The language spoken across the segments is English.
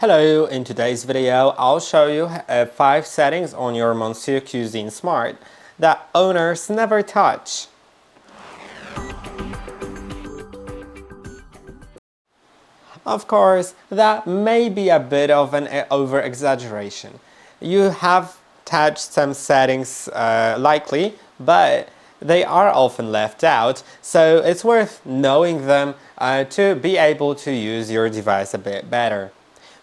Hello, in today's video I'll show you 5 settings on your Monsieur Cuisine Smart that owners never touch. Of course, that may be a bit of an over-exaggeration. You have touched some settings likely, but they are often left out, so it's worth knowing them to be able to use your device a bit better.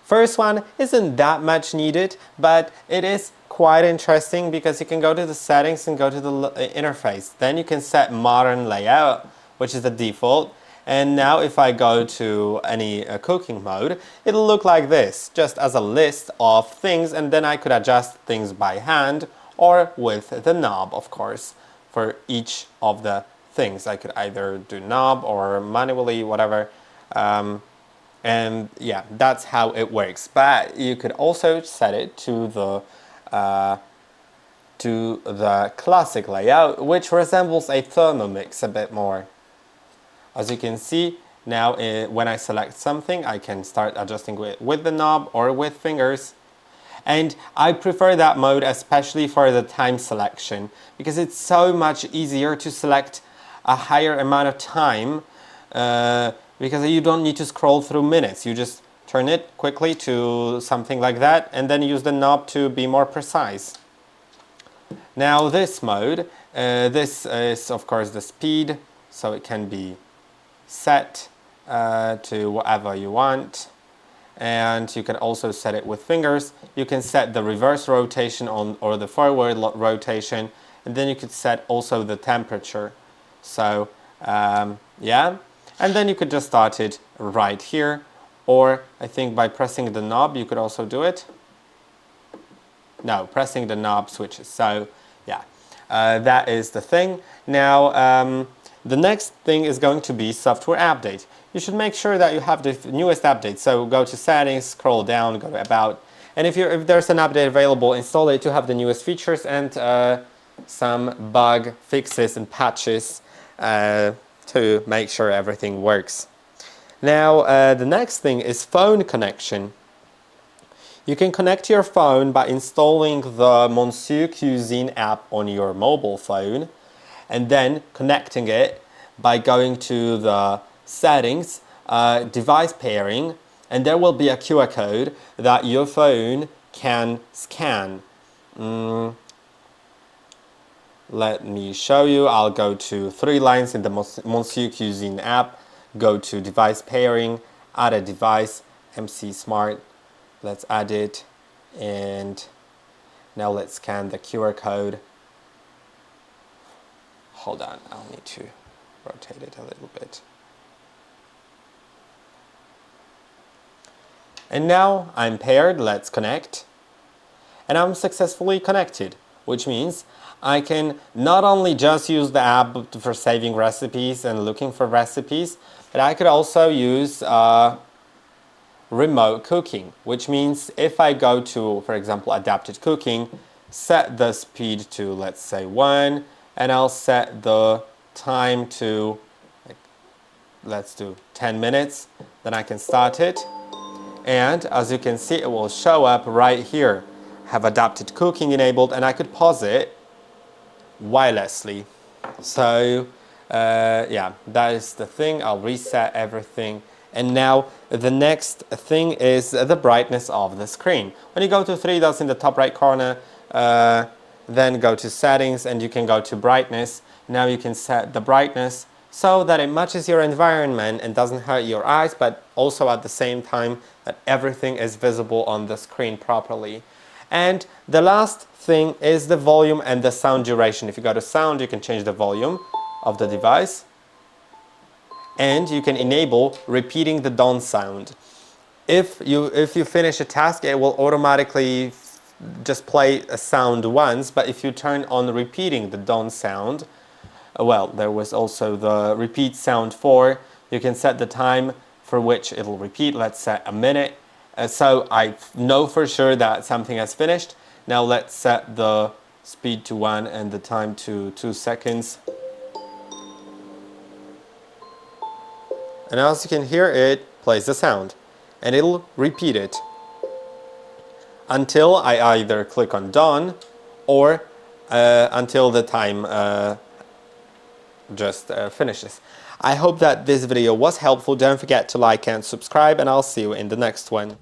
First one isn't that much needed, but it is quite interesting because you can go to the settings and go to the interface. Then you can set modern layout, which is the default. And now if I go to any cooking mode, it'll look like this, just as a list of things, and then I could adjust things by hand or with the knob, of course, for each of the things. I could either do knob or manually, whatever. And yeah, that's how it works. But you could also set it to the classic layout, which resembles a Thermomix a bit more. As you can see, now when I select something, I can start adjusting with the knob or with fingers. And I prefer that mode especially for the time selection, because it's so much easier to select a higher amount of time because you don't need to scroll through minutes. You just turn it quickly to something like that and then use the knob to be more precise. Now this mode, this is of course the speed, so it can be set to whatever you want. And you can also set it with fingers. You can set the reverse rotation on or the forward rotation, and then you could set also the temperature. So yeah, and then you could just start it right here, or I think by pressing the knob you could also do it. No, pressing the knob switches. So yeah, that is the thing. Now the next thing is going to be software update. You should make sure that you have the newest update. So go to settings, scroll down, go to about, and if there's an update available, install it to have the newest features and some bug fixes and patches to make sure everything works. Now the next thing is phone connection. You can connect your phone by installing the MonSue Cuisine app on your mobile phone, and then connecting it by going to the settings, device pairing, and there will be a QR code that your phone can scan. Let me show you. I'll go to 3 lines in the MonSue Cuisine app, go to device pairing, add a device, MC Smart. Let's add it, and now let's scan the QR code. Hold on, I'll need to rotate it a little bit. And now I'm paired, let's connect. And I'm successfully connected, which means I can not only just use the app for saving recipes and looking for recipes, but I could also use remote cooking, which means if I go to, for example, adapted cooking, set the speed to, let's say 1, and I'll set the time to, let's do 10 minutes, then I can start it. And as you can see, it will show up right here. Have adapted cooking enabled, and I could pause it wirelessly. So yeah, that is the thing. I'll reset everything. And now the next thing is the brightness of the screen. When you go to 3 dots in the top right corner, then go to settings and you can go to brightness. Now you can set the brightness so that it matches your environment and doesn't hurt your eyes, but also at the same time that everything is visible on the screen properly. And the last thing is the volume and the sound duration. If you go to sound, you can change the volume of the device, and you can enable repeating the done sound. If you finish a task, it will automatically just play a sound once, but if you turn on repeating the done sound, well, there was also the repeat sound for, you can set the time for which it'll repeat. Let's set a minute. So I know for sure that something has finished. Now let's set the speed to 1 and the time to 2 seconds. And as you can hear, it plays the sound and it'll repeat it. until I either click on done or until the time just finishes. I hope that this video was helpful. Don't forget to like and subscribe, and I'll see you in the next one.